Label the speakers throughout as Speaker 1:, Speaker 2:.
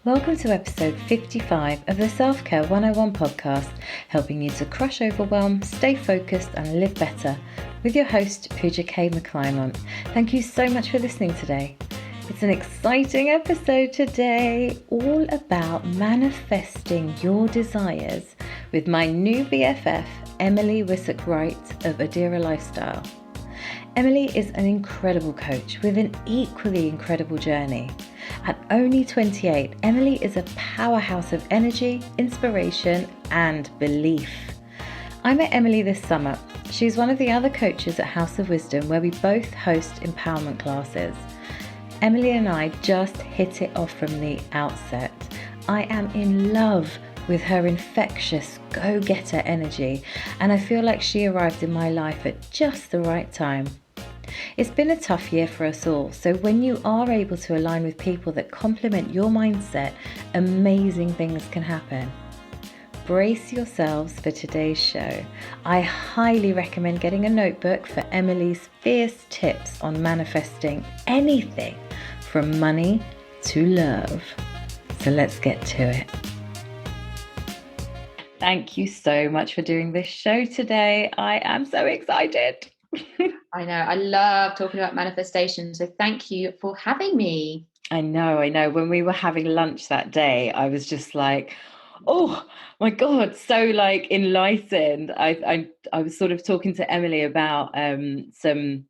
Speaker 1: Welcome to episode 55 of the Self-Care 101 podcast, helping you to crush overwhelm, stay focused and live better, with your host, Puja McClymont. Thank you so much for listening today. It's an exciting episode today, all about manifesting your desires with my new BFF, Emily Wysock-Wright of Adira Lifestyle. Emily is an incredible coach with an equally incredible journey. At only 28, Emily is a powerhouse of energy, inspiration, and belief. I met Emily this summer. She's one of the other coaches at House of Wisdom, where we both host empowerment classes. Emily and I just hit it off from the outset. I am in love with her infectious, go-getter energy, and I feel like she arrived in my life at just the right time. It's been a tough year for us all, so when you are able to align with people that complement your mindset, amazing things can happen. Brace yourselves for today's show. I highly recommend getting a notebook for Emily's fierce tips on manifesting anything from money to love. So let's get to it. Thank you so much for doing this show today. I am so excited.
Speaker 2: I know. I love talking about manifestation. So thank you for having me.
Speaker 1: I know. When we were having lunch that day, I was just like, oh my God, so like enlightened. I was sort of talking to Emily about some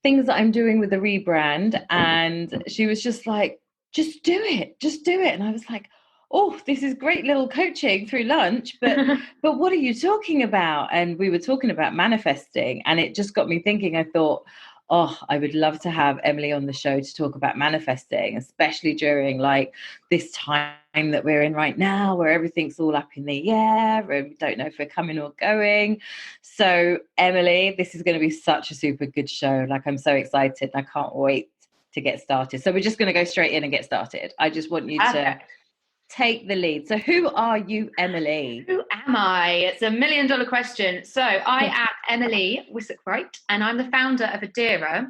Speaker 1: things that I'm doing with the rebrand, and she was just like, just do it. And I was like, oh, this is great little coaching through lunch, but what are you talking about? And we were talking about manifesting, and it just got me thinking. I thought, oh, I would love to have Emily on the show to talk about manifesting, especially during like this time that we're in right now, where everything's all up in the air and we don't know if we're coming or going. So Emily, this is going to be such a super good show. Like, I'm so excited. I can't wait to get started. So we're just going to go straight in and get started. I just want you to take the lead. So who are you, Emily?
Speaker 2: Who am I? It's $1 million question. So I am Emily Wysock-Wright, and I'm the founder of Adira.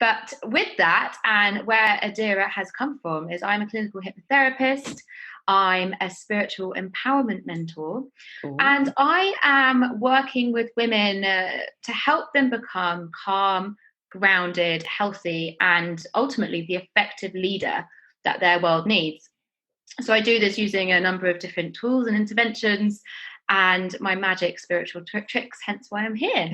Speaker 2: But with that, and where Adira has come from, is I'm a clinical hypnotherapist. I'm a spiritual empowerment mentor. Ooh. And I am working with women to help them become calm, grounded, healthy, and ultimately the effective leader that their world needs. So I do this using a number of different tools and interventions and my magic spiritual tricks, hence why I'm here.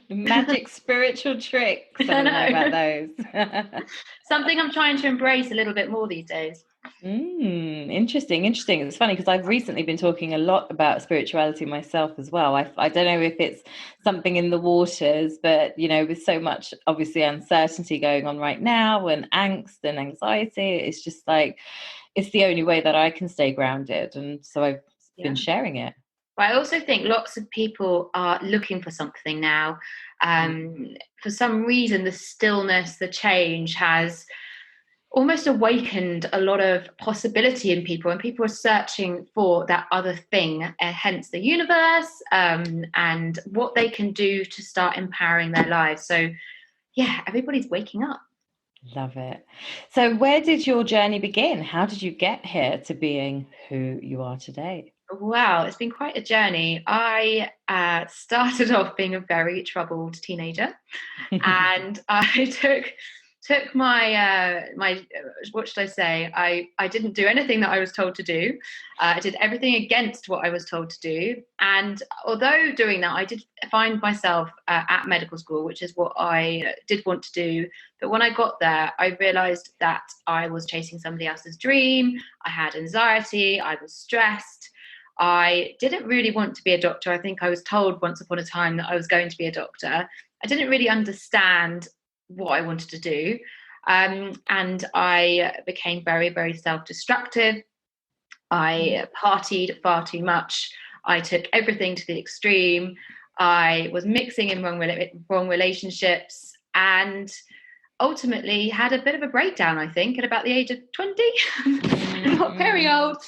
Speaker 1: Magic spiritual tricks. I don't know about those.
Speaker 2: Something I'm trying to embrace a little bit more these days.
Speaker 1: Interesting. It's funny because I've recently been talking a lot about spirituality myself as well. I don't know if it's something in the waters, but with so much obviously uncertainty going on right now and angst and anxiety, it's just like, it's the only way that I can stay grounded. And so I've been sharing it.
Speaker 2: But I also think lots of people are looking for something now. For some reason, the stillness, the change has almost awakened a lot of possibility in people, and people are searching for that other thing, hence the universe, and what they can do to start empowering their lives. So yeah, everybody's waking up.
Speaker 1: Love it. So where did your journey begin? How did you get here to being who you are today?
Speaker 2: Wow, it's been quite a journey. I started off being a very troubled teenager, and I took my what should I say? I didn't do anything that I was told to do. I did everything against what I was told to do. And although doing that, I did find myself at medical school, which is what I did want to do. But when I got there, I realized that I was chasing somebody else's dream. I had anxiety. I was stressed. I didn't really want to be a doctor. I think I was told once upon a time that I was going to be a doctor. I didn't really understand what I wanted to do. And I became very, very self-destructive. I partied far too much. I took everything to the extreme. I was mixing in wrong relationships, and ultimately had a bit of a breakdown, I think, at about the age of 20. Not very old.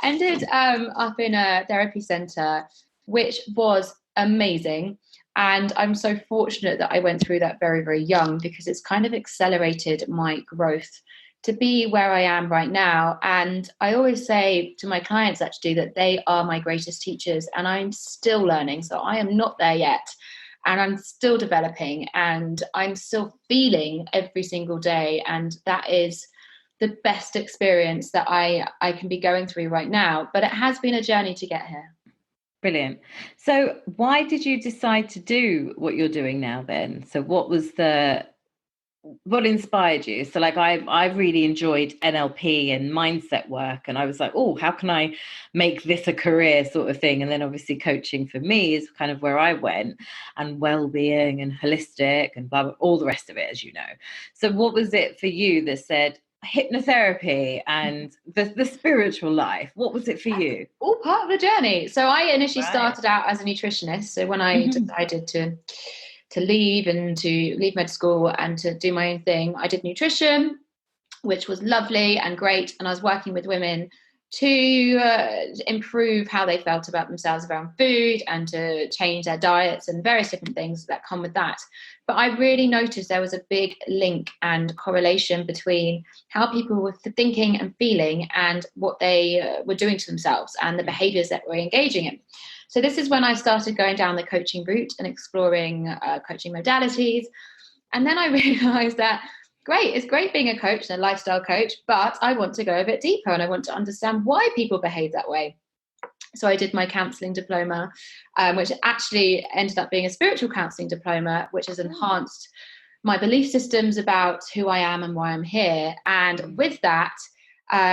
Speaker 2: Ended up in a therapy centre, which was amazing. And I'm so fortunate that I went through that very, very young, because it's kind of accelerated my growth to be where I am right now. And I always say to my clients actually that they are my greatest teachers, and I'm still learning. So I am not there yet, and I'm still developing, and I'm still feeling every single day. And that is the best experience that I can be going through right now. But it has been a journey to get here.
Speaker 1: Brilliant. So why did you decide to do what you're doing now then? So what inspired you? So like I really enjoyed NLP and mindset work, and I was like, oh, how can I make this a career sort of thing? And then obviously coaching for me is kind of where I went, and well-being and holistic and blah, blah, all the rest of it, as you know. So what was it for you that said hypnotherapy and the spiritual life? What was it for you?
Speaker 2: All part of the journey. So I initially
Speaker 1: Right.
Speaker 2: started out as a nutritionist. So when I decided to leave med school and to do my own thing, I did nutrition, which was lovely and great. And I was working with women to improve how they felt about themselves around food and to change their diets and various different things that come with that. But I really noticed there was a big link and correlation between how people were thinking and feeling and what they were doing to themselves and the behaviors that we're engaging in. So this is when I started going down the coaching route and exploring coaching modalities. And then I realized that it's great being a coach and a lifestyle coach, but I want to go a bit deeper and I want to understand why people behave that way. So I did my counselling diploma, which actually ended up being a spiritual counselling diploma, which has enhanced my belief systems about who I am and why I'm here. And with that,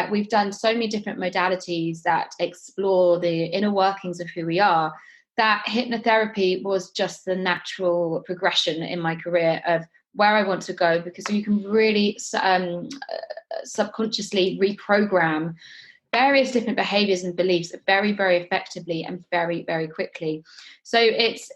Speaker 2: we've done so many different modalities that explore the inner workings of who we are, that hypnotherapy was just the natural progression in my career of where I want to go, because you can really subconsciously reprogram various different behaviors and beliefs very, very effectively and very, very quickly. So it's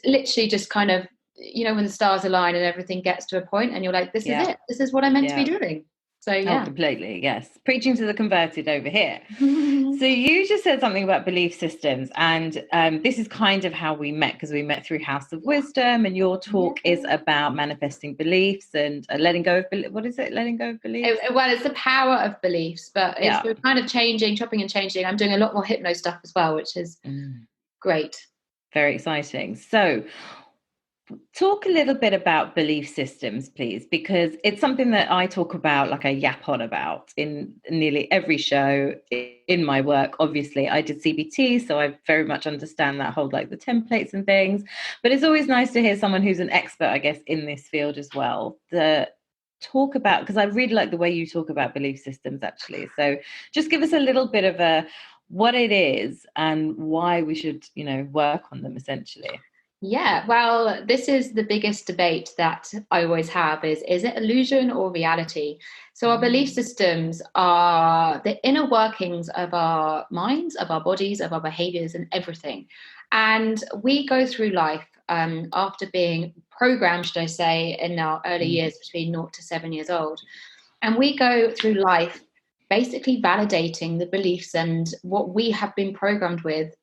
Speaker 2: literally just kind of, when the stars align and everything gets to a point and you're like, this is it. This is what I'm meant to be doing. So yeah.
Speaker 1: Oh, completely. Yes. Preaching to the converted over here. So you just said something about belief systems, and this is kind of how we met, because we met through House of Wisdom, and your talk is about manifesting beliefs and letting go of what is it? Letting go of beliefs?
Speaker 2: Well, it's the power of beliefs, but it's kind of chopping and changing. I'm doing a lot more hypno stuff as well, which is great.
Speaker 1: Very exciting. So talk a little bit about belief systems, please, because it's something that I talk about, like I yap on about in nearly every show in my work. Obviously, I did CBT, so I very much understand that whole, like the templates and things. But it's always nice to hear someone who's an expert, I guess, in this field as well. Talk about, because I really like the way you talk about belief systems, actually. So just give us a little bit of what it is and why we should, work on them, essentially.
Speaker 2: Yeah, well, this is the biggest debate that I always have is it illusion or reality? So our belief systems are the inner workings of our minds, of our bodies, of our behaviors and everything. And we go through life after being programmed, should I say, in our early years between 0 to 7 years old. And we go through life basically validating the beliefs and what we have been programmed with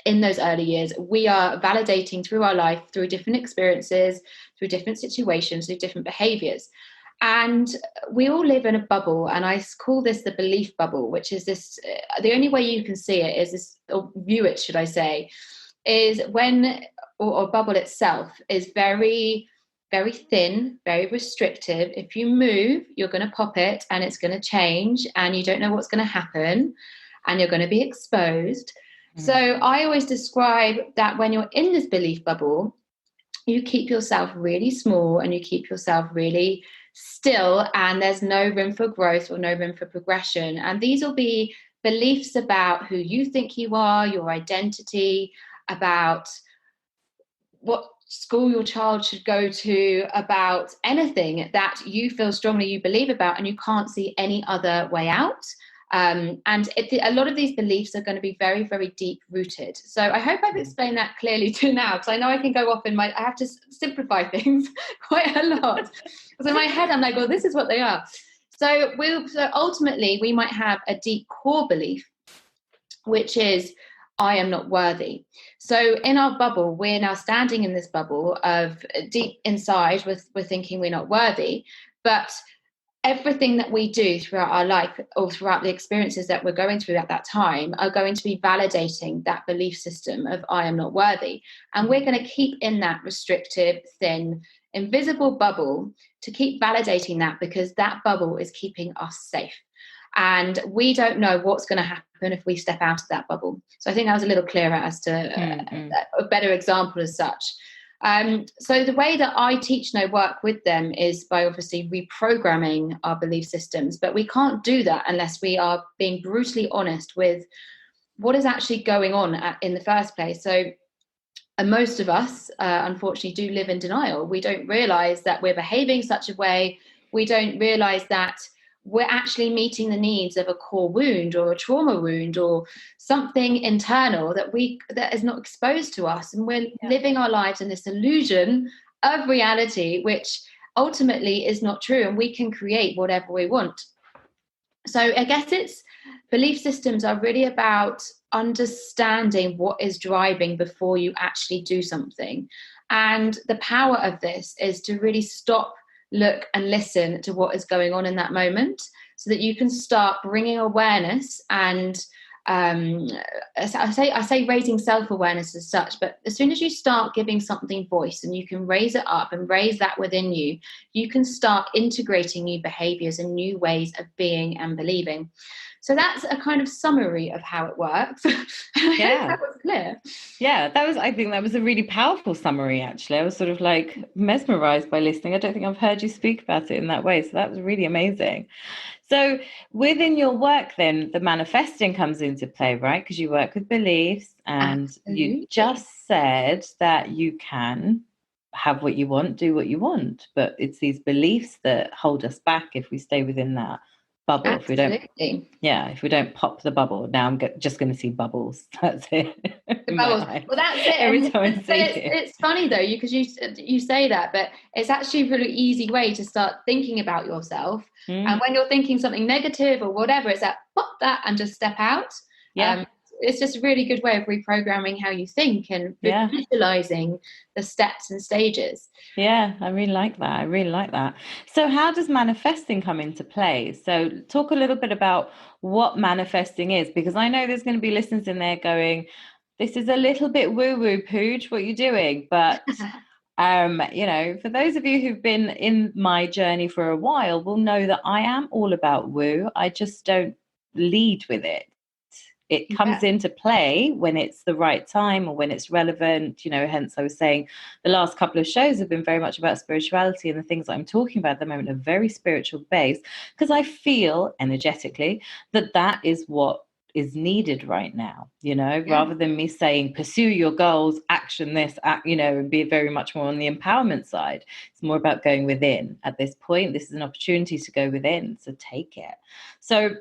Speaker 2: in those early years. We are validating through our life, through different experiences, through different situations, through different behaviors. And we all live in a bubble, and I call this the belief bubble, which is this, the only way you can see it is this, or view it, should I say, is when, or bubble itself is very, very thin, very restrictive. If you move, you're going to pop it and it's going to change and you don't know what's going to happen and you're going to be exposed. So I always describe that when you're in this belief bubble, you keep yourself really small and you keep yourself really still, and there's no room for growth or no room for progression. And these will be beliefs about who you think you are, your identity, about what school your child should go to, about anything that you feel strongly you believe about and you can't see any other way out. And a lot of these beliefs are going to be very, very deep rooted. So I hope I've explained that clearly to now, because I know I can go off I have to simplify things quite a lot. Because in my head, I'm like, well, this is what they are. So ultimately, we might have a deep core belief, which is, I am not worthy. So in our bubble, we're now standing in this bubble of deep inside, we're thinking we're not worthy, but everything that we do throughout our life or throughout the experiences that we're going through at that time are going to be validating that belief system of I am not worthy. And we're going to keep in that restrictive, thin, invisible bubble to keep validating that, because that bubble is keeping us safe. And we don't know what's going to happen if we step out of that bubble. So I think that was a little clearer as to a better example as such. So the way that I teach and I work with them is by obviously reprogramming our belief systems, but we can't do that unless we are being brutally honest with what is actually going on in the first place. So most of us, unfortunately, do live in denial. We don't realize that we're behaving such a way. We don't realize that we're actually meeting the needs of a core wound or a trauma wound or something internal that is not exposed to us. And we're living our lives in this illusion of reality, which ultimately is not true. And we can create whatever we want. So I guess belief systems are really about understanding what is driving before you actually do something. And the power of this is to really stop, look and listen to what is going on in that moment, so that you can start bringing awareness and I say raising self-awareness as such, but as soon as you start giving something voice and you can raise it up and raise that within you, you can start integrating new behaviors and new ways of being and believing. So that's a kind of summary of how it works.
Speaker 1: Yeah.
Speaker 2: That was clear.
Speaker 1: Yeah, I think that was a really powerful summary, actually. I was sort of like mesmerized by listening. I don't think I've heard you speak about it in that way. So that was really amazing. So within your work, then, the manifesting comes into play, right? Because you work with beliefs, and you just said that you can have what you want, do what you want. But it's these beliefs that hold us back if we stay within that bubble.
Speaker 2: Absolutely.
Speaker 1: If we don't pop the bubble. Now I'm just going to see bubbles. That's it.
Speaker 2: The bubbles. Well, that's it.
Speaker 1: Every time I see
Speaker 2: it's funny though, because you say that, but it's actually a really easy way to start thinking about yourself. And when you're thinking something negative or whatever, it's that pop that and just step out.
Speaker 1: Yeah.
Speaker 2: It's just a really good way of reprogramming how you think and visualizing the steps and stages.
Speaker 1: Yeah, I really like that. So how does manifesting come into play? So talk a little bit about what manifesting is, because I know there's going to be listeners in there going, this is a little bit woo-woo, Pooch, what you're doing. But, for those of you who've been in my journey for a while will know that I am all about woo. I just don't lead with it. It comes into play when it's the right time or when it's relevant, hence I was saying the last couple of shows have been very much about spirituality, and the things that I'm talking about at the moment are very spiritual based, because I feel energetically that is what is needed right now, rather than me saying, pursue your goals, action this, and be very much more on the empowerment side. It's more about going within at this point. This is an opportunity to go within, so take it. So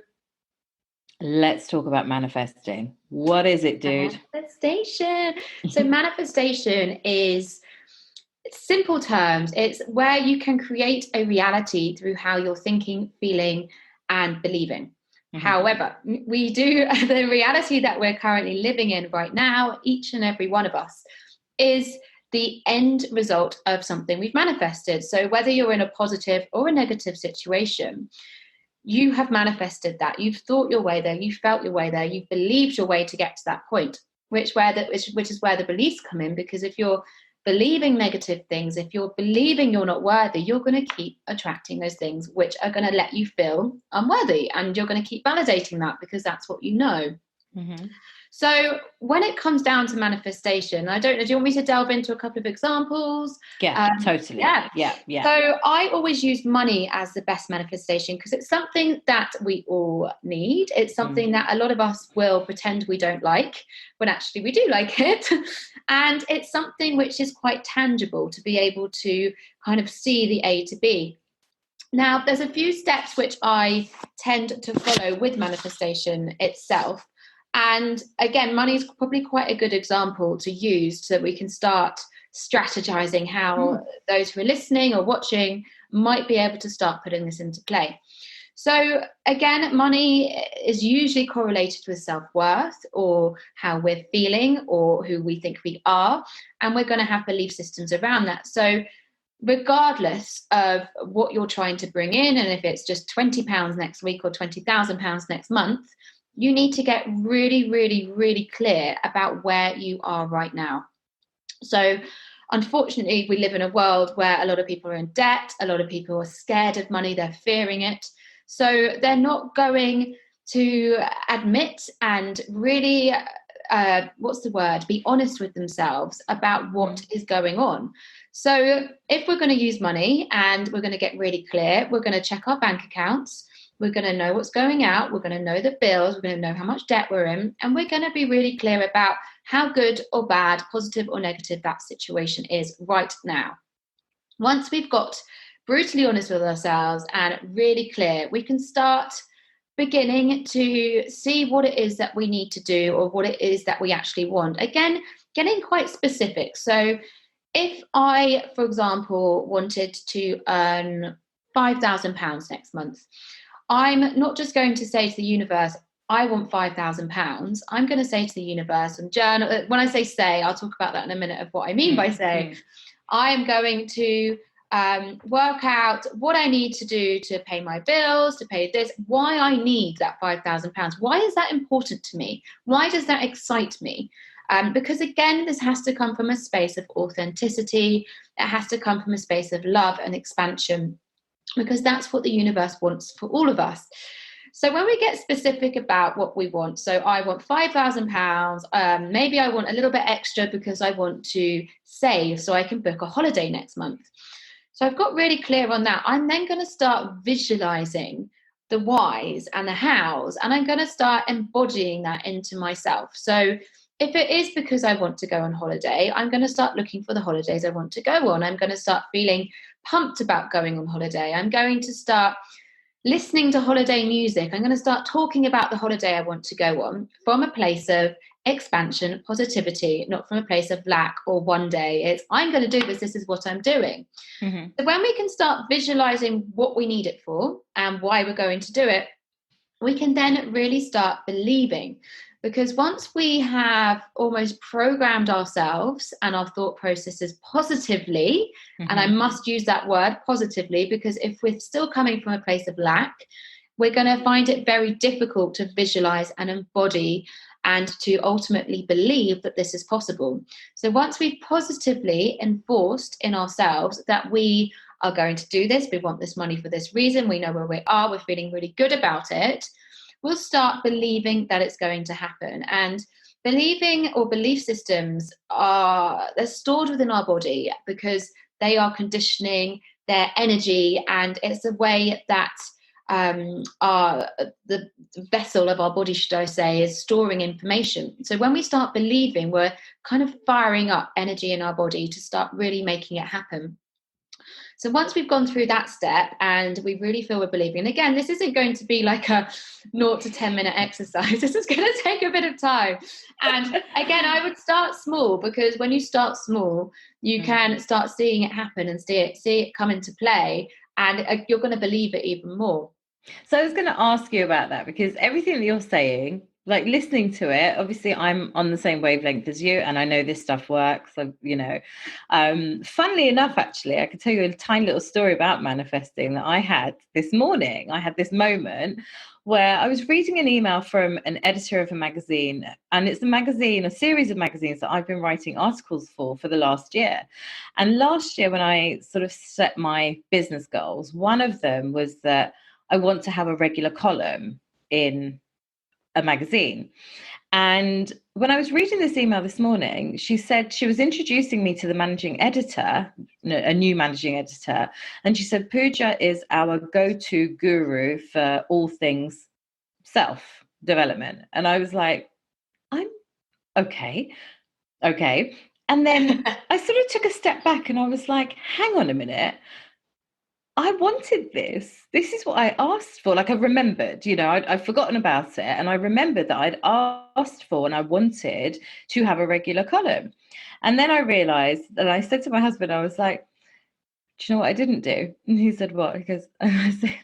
Speaker 1: let's talk about manifesting. What is it, dude?
Speaker 2: Manifestation. So manifestation is, simple terms, it's where you can create a reality through how you're thinking, feeling, and believing. However, the reality that we're currently living in right now, each and every one of us, is the end result of something we've manifested. So whether you're in a positive or a negative situation, you have manifested that. You've thought your way there. You felt your way there. You've believed your way to get to that point, which is where the beliefs come in. Because if you're believing negative things, if you're believing you're not worthy, you're going to keep attracting those things which are going to let you feel unworthy. And you're going to keep validating that because that's what you know. So when it comes down to manifestation, I don't know, do you want me to delve into a couple of examples?
Speaker 1: Yeah, totally. Yeah.
Speaker 2: So I always use money as the best manifestation, because it's something that we all need. It's something that a lot of us will pretend we don't like, when actually we do like it. And it's something which is quite tangible to be able to kind of see the A to B. Now, there's a few steps which I tend to follow with manifestation itself. And again, money is probably quite a good example to use so that we can start strategizing how those who are listening or watching might be able to start putting this into play. So again, money is usually correlated with self-worth or how we're feeling or who we think we are. And we're going to have belief systems around that. So regardless of what you're trying to bring in, and if it's just £20 next week or £20,000 next month, you need to get really, really, really clear about where you are right now. So unfortunately, we live in a world where a lot of people are in debt. A lot of people are scared of money. They're fearing it. So they're not going to admit and really, be honest with themselves about what is going on. So if we're going to use money and we're going to get really clear, we're going to check our bank accounts. We're going to know what's going out. We're going to know the bills. We're going to know how much debt we're in. And we're going to be really clear about how good or bad, positive or negative that situation is right now. Once we've got brutally honest with ourselves and really clear, we can start beginning to see what it is that we need to do or what it is that we actually want. Again, getting quite specific. So if I, for example, wanted to earn £5,000 next month, I'm not just going to say to the universe, I want £5,000. I'm going to say to the universe and journal. When I say, I'll talk about that in a minute of what I mean by say. I am going to work out what I need to do to pay my bills, to pay this, why I need that £5,000. Why is that important to me? Why does that excite me? Because again, this has to come from a space of authenticity. It has to come from a space of love and expansion, because that's what the universe wants for all of us. So when we get specific about what we want, so I want £5,000, maybe I want a little bit extra because I want to save so I can book a holiday next month. So I've got really clear on that. I'm then going to start visualizing the whys and the hows, and I'm going to start embodying that into myself. So if it is because I want to go on holiday, I'm going to start looking for the holidays I want to go on. I'm going to start feeling pumped about going on holiday. I'm going to start listening to holiday music. I'm going to start talking about the holiday I want to go on from a place of expansion, positivity, not from a place of lack or one day. It's, I'm going to do this. This is what I'm doing. Mm-hmm. So when we can start visualizing what we need it for and why we're going to do it, we can then really start believing. Because once we have almost programmed ourselves and our thought processes positively, mm-hmm. and I must use that word positively, because if we're still coming from a place of lack, we're going to find it very difficult to visualize and embody and to ultimately believe that this is possible. So once we've positively enforced in ourselves that we are going to do this, we want this money for this reason, we know where we are, we're feeling really good about it, we'll start believing that it's going to happen. And believing or belief systems they're stored within our body because they are conditioning, their energy, and it's a way that the vessel of our body, should I say, is storing information. So when we start believing, we're kind of firing up energy in our body to start really making it happen. So once we've gone through that step and we really feel we're believing, and again, this isn't going to be like a 0 to 10 minute exercise. This is going to take a bit of time. And again, I would start small, because when you start small, you can start seeing it happen and see it come into play, and you're going to believe it even more.
Speaker 1: So I was going to ask you about that, because everything that you're saying, like listening to it, obviously I'm on the same wavelength as you, and I know this stuff works. So, funnily enough, actually, I could tell you a tiny little story about manifesting that I had this morning. I had this moment where I was reading an email from an editor of a magazine, and it's a series of magazines that I've been writing articles for the last year. And last year, when I sort of set my business goals, one of them was that I want to have a regular column in a magazine. And when I was reading this email this morning, she said she was introducing me to the managing editor, a new managing editor. And she said, Puja is our go-to guru for all things self-development. And I was like, I'm okay. And then I sort of took a step back and I was like, hang on a minute. I wanted this. This is what I asked for. Like, I remembered, I'd forgotten about it. And I remembered that I'd asked for and I wanted to have a regular column. And then I realized, and I said to my husband, I was like, do you know what I didn't do? And he said, what? He goes, I said,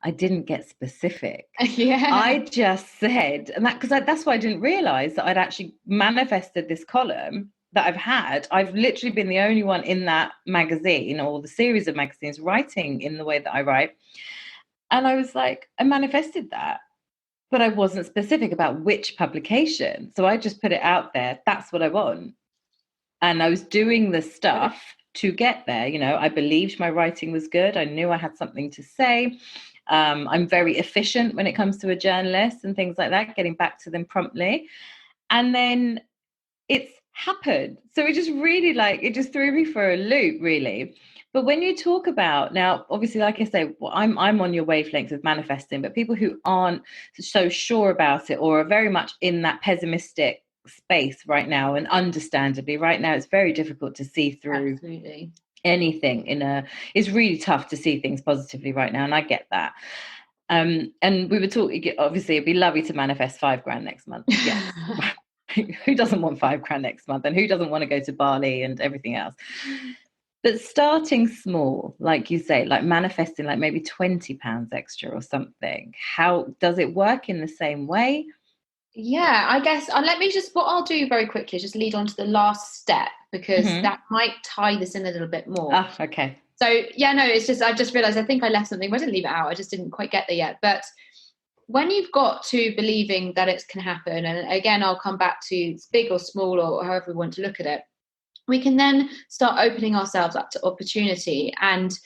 Speaker 1: I didn't get specific.
Speaker 2: Yeah.
Speaker 1: I just said, and that's why I didn't realize that I'd actually manifested this column that I've had, I've literally been the only one in that magazine or the series of magazines writing in the way that I write. And I was like, I manifested that, but I wasn't specific about which publication. So I just put it out there. That's what I want. And I was doing the stuff to get there. You know, I believed my writing was good. I knew I had something to say. I'm very efficient when it comes to a journalist and things like that, getting back to them promptly. And then it's happened. So it just really it just threw me for a loop, really. But when you talk about now, obviously, like I say, well, I'm on your wavelength with manifesting, but people who aren't so sure about it or are very much in that pessimistic space right now, and understandably, right now it's very difficult to see through anything it's really tough to see things positively right now, and I get that. And we were talking, obviously it'd be lovely to manifest $5,000 next month. Yes. Who doesn't want $5,000 next month, and who doesn't want to go to Bali and everything else? But starting small, like you say, like manifesting like maybe £20 extra or something, how does it work in the same way?
Speaker 2: Yeah, I guess let me just, what I'll do very quickly is just lead on to the last step, because that might tie this in a little bit more.
Speaker 1: Okay.
Speaker 2: So yeah, no, it's just, I just realized I think I left something. I didn't leave it out. I just didn't quite get there yet. But when you've got to believing that it can happen, and again, I'll come back to it's big or small or however we want to look at it, we can then start opening ourselves up to opportunity. And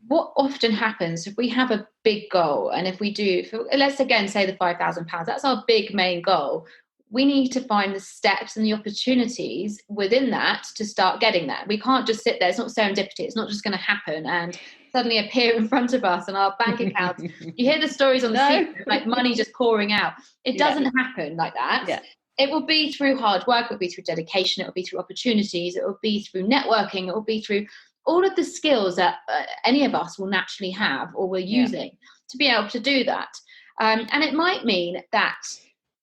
Speaker 2: what often happens if we have a big goal, and if we do, let's again say the £5,000, that's our big main goal. We need to find the steps and the opportunities within that to start getting there. We can't just sit there. It's not serendipity. It's not just going to happen and suddenly appear in front of us on our bank accounts. You hear the stories on the street, like money just pouring out. It doesn't happen like that. Yeah. It will be through hard work. It will be through dedication. It will be through opportunities. It will be through networking. It will be through all of the skills that any of us will naturally have or we're using to be able to do that. And it might mean that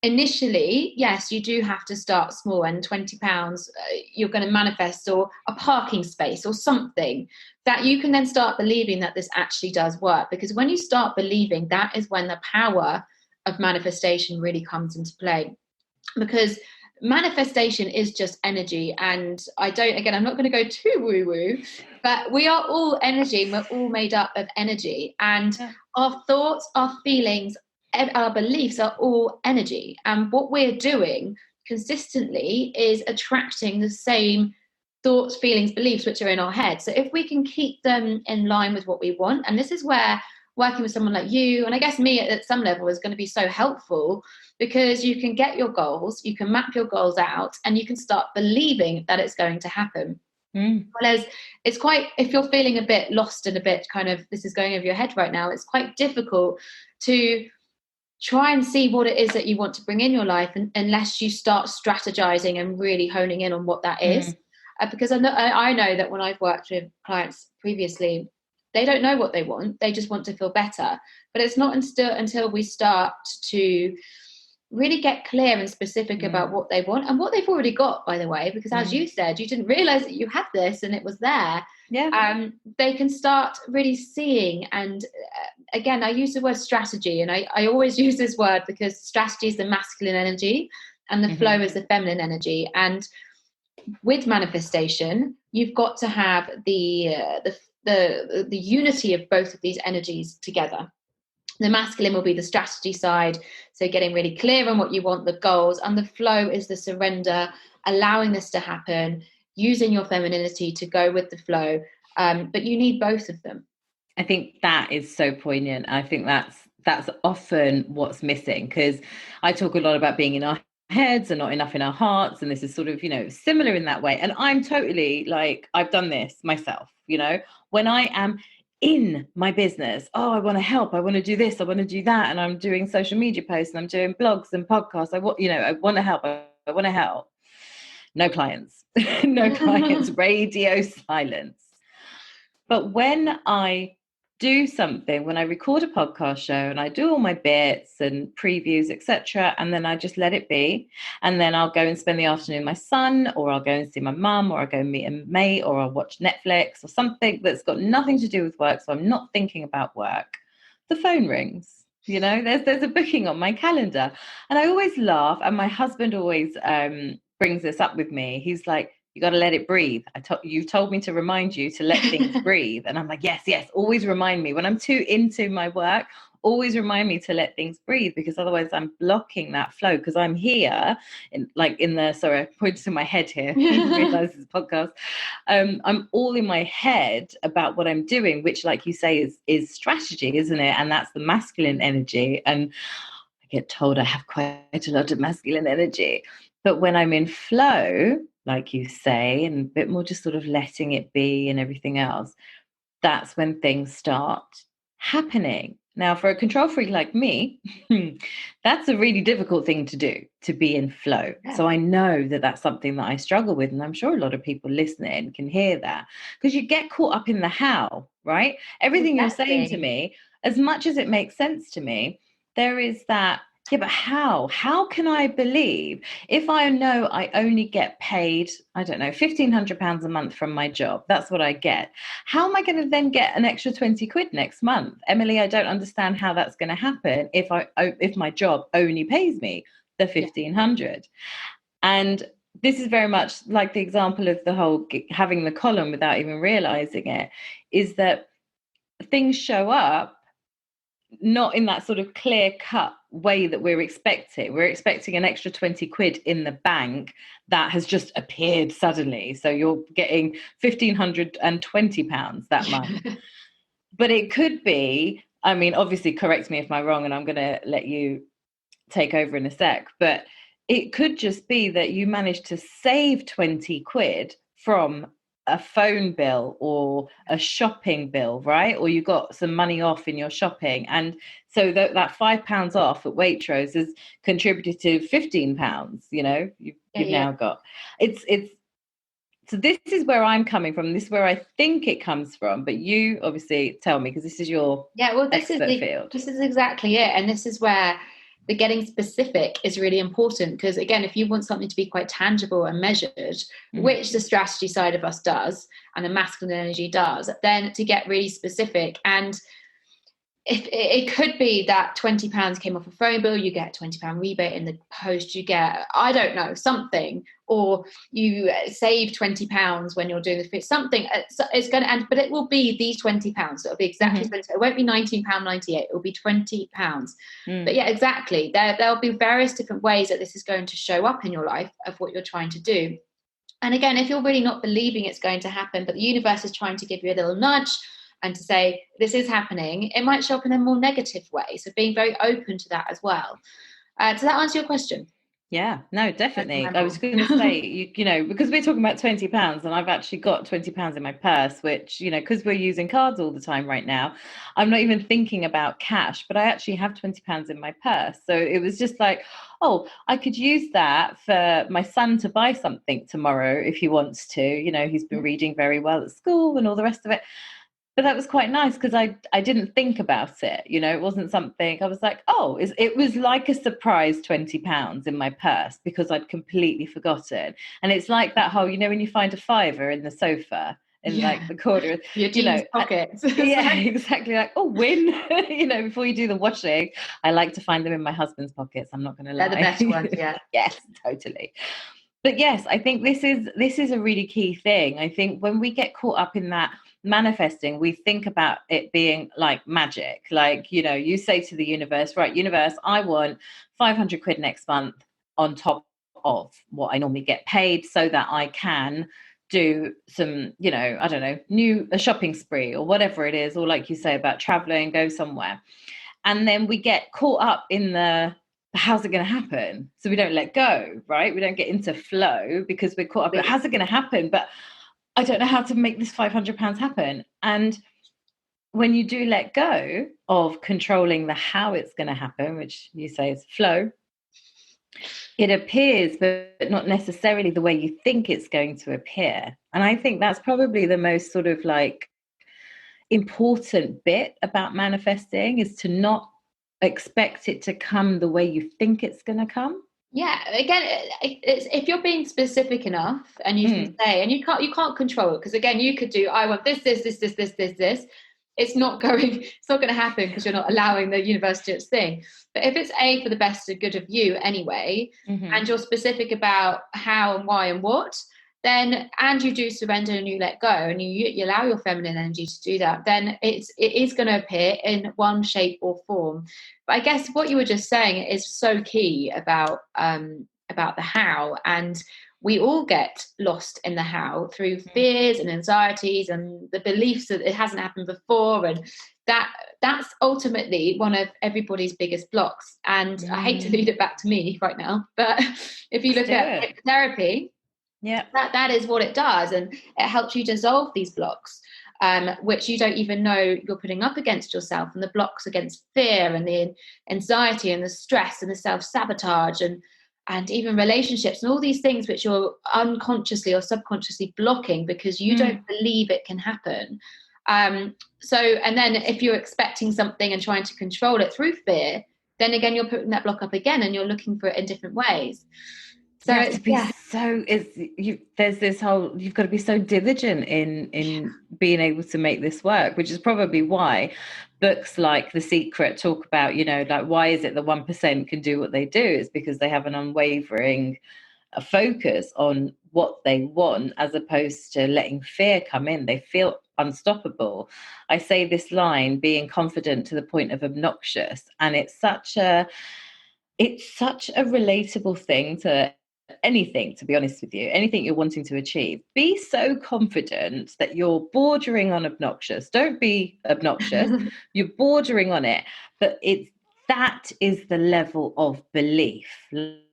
Speaker 2: initially, yes, you do have to start small, and £20 you're going to manifest, or a parking space or something that you can then start believing that this actually does work. Because when you start believing, that is when the power of manifestation really comes into play. Because manifestation is just energy, and I'm not going to go too woo-woo, but we are all energy, and we're all made up of energy, and our thoughts, our feelings, our beliefs are all energy. And what we're doing consistently is attracting the same thoughts, feelings, beliefs which are in our head. So if we can keep them in line with what we want, and this is where working with someone like you, and I guess me at some level, is going to be so helpful, because you can get your goals, you can map your goals out, and you can start believing that it's going to happen. Whereas it's quite, if you're feeling a bit lost and a bit kind of this is going over your head right now, it's quite difficult to try and see what it is that you want to bring in your life, unless you start strategizing and really honing in on what that is. Because I know that when I've worked with clients previously, they don't know what they want. They just want to feel better. But it's not until we start to really get clear and specific about what they want, and what they've already got, by the way, because as you said, you didn't realize that you had this and it was there. They can start really seeing. And again, I use the word strategy, and I always use this word because strategy is the masculine energy and the flow is the feminine energy. And with manifestation, you've got to have the unity of both of these energies together. The masculine will be the strategy side, so getting really clear on what you want, the goals, and the flow is the surrender, allowing this to happen, using your femininity to go with the flow. But you need both of them.
Speaker 1: I think that is so poignant. I think that's often what's missing, because I talk a lot about being in our heads and not enough in our hearts, and this is sort of, similar in that way. And I'm totally like, I've done this myself, when I am in my business, I want to help, I want to do this, I want to do that, and I'm doing social media posts and I'm doing blogs and podcasts, I want to help, I want to help. No clients. No clients. Radio silence. But when I do something, when I record a podcast show and I do all my bits and previews, etc., and then I just let it be, and then I'll go and spend the afternoon with my son, or I'll go and see my mum, or I'll go and meet a mate, or I'll watch Netflix or something that's got nothing to do with work, so I'm not thinking about work, the phone rings. There's a booking on my calendar, and I always laugh, and my husband always brings this up with me. He's like, you got to let it breathe. You've told me to remind you to let things breathe. And I'm like, yes, always remind me. When I'm too into my work, always remind me to let things breathe, because otherwise I'm blocking that flow, because I'm here sorry, I pointed to my head here. You realize this podcast. I'm all in my head about what I'm doing, which, like you say, is strategy, isn't it? And that's the masculine energy. And I get told I have quite a lot of masculine energy. But when I'm in flow, like you say, and a bit more just sort of letting it be and everything else, that's when things start happening. Now, for a control freak like me, that's a really difficult thing to do, to be in flow. Yeah. So I know that that's something that I struggle with. And I'm sure a lot of people listening can hear that, because you get caught up in the how, right? Everything You're saying to me, as much as it makes sense to me, there is that, yeah, but how? How can I believe, if I know I only get paid, I don't know, £1,500 a month from my job, that's what I get. How am I going to then get an extra 20 quid next month? Emily, I don't understand how that's going to happen if my job only pays me the 1,500. And this is very much like the example of the whole having the column without even realizing it, is that things show up not in that sort of clear cut way that we're expecting. We're expecting an extra 20 quid in the bank that has just appeared suddenly. So you're getting £1,520 that month. But it could be, I mean, obviously correct me if I'm wrong, and I'm going to let you take over in a sec, but it could just be that you managed to save 20 quid from a phone bill or a shopping bill, right? Or you got some money off in your shopping. And so that £5 off at Waitrose has contributed to £15, you've now got. It's so this is where I'm coming from. This is where I think it comes from. But you obviously tell me, because this is your field.
Speaker 2: This is exactly it. And this is where the getting specific is really important, because again, if you want something to be quite tangible and measured, which the strategy side of us does and the masculine energy does, then to get really specific. And if it could be that £20 came off a phone bill, you get a £20 rebate in the post, you get, I don't know, something, or you save £20 when you're doing the fit, something. It's going to end, but it will be these £20. So it'll be exactly it won't be £19.98. It will be £20. But yeah, exactly. There'll be various different ways that this is going to show up in your life of what you're trying to do. And again, if you're really not believing it's going to happen, but the universe is trying to give you a little nudge and to say, this is happening, it might show up in a more negative way. So being very open to that as well. Does that answer your question?
Speaker 1: Yeah, no, definitely. I was going to say, because we're talking about £20 and I've actually got £20 in my purse, which, because we're using cards all the time right now, I'm not even thinking about cash, but I actually have £20 in my purse. So it was just like, oh, I could use that for my son to buy something tomorrow if he wants to. He's been reading very well at school and all the rest of it. But that was quite nice, because I didn't think about it. It wasn't something I was like, oh, it was like a surprise £20 in my purse, because I'd completely forgotten. And it's like that whole, when you find a fiver in the sofa in like the corner,
Speaker 2: your jeans pockets.
Speaker 1: Yeah, exactly. Like, oh, win. Before you do the washing, I like to find them in my husband's pockets. I'm not going to lie.
Speaker 2: They're the best ones, yeah.
Speaker 1: Yes, totally. But yes, I think this is a really key thing. I think when we get caught up in that manifesting, we think about it being like magic. Like, you say to the universe, right, universe, I want 500 quid next month on top of what I normally get paid, so that I can do some, I don't know, a shopping spree or whatever it is, or like you say about traveling, go somewhere. And then we get caught up in how's it going to happen? So we don't let go, right? We don't get into flow because we're caught up in how's it going to happen? But I don't know how to make this £500 happen. And when you do let go of controlling the how it's going to happen, which you say is flow, it appears, but not necessarily the way you think it's going to appear. And I think that's probably the most sort of like important bit about manifesting, is to not expect it to come the way you think it's going to come.
Speaker 2: Yeah, again, it's if you're being specific enough and you can say, and you can't control it, because again, you could do, I want this, it's not going to happen because you're not allowing the universe to do its thing. But if it's for the best and good of you anyway, and you're specific about how and why and what, then, and you do surrender and you let go and you allow your feminine energy to do that, then it is going to appear in one shape or form. But I guess what you were just saying is so key about the how, and we all get lost in the how through fears and anxieties and the beliefs that it hasn't happened before, and that's ultimately one of everybody's biggest blocks. And I hate to lead it back to me right now, but if you look at hypnotherapy, that is what it does, and it helps you dissolve these blocks, which you don't even know you're putting up against yourself, and the blocks against fear and the anxiety and the stress and the self-sabotage and even relationships and all these things which you're unconsciously or subconsciously blocking because you don't believe it can happen. So, and then if you're expecting something and trying to control it through fear, then again, you're putting that block up again and you're looking for it in different ways. So
Speaker 1: there's this whole, you've got to be so diligent in being able to make this work, which is probably why books like The Secret talk about, like, why is it the 1% can do what they do? It's because they have an unwavering focus on what they want, as opposed to letting fear come in. They feel unstoppable. I say this line, being confident to the point of obnoxious, and it's such a relatable thing to anything, to be honest with you, anything you're wanting to achieve. Be so confident that you're bordering on obnoxious. Don't be obnoxious. You're bordering on it, but that is the level of belief.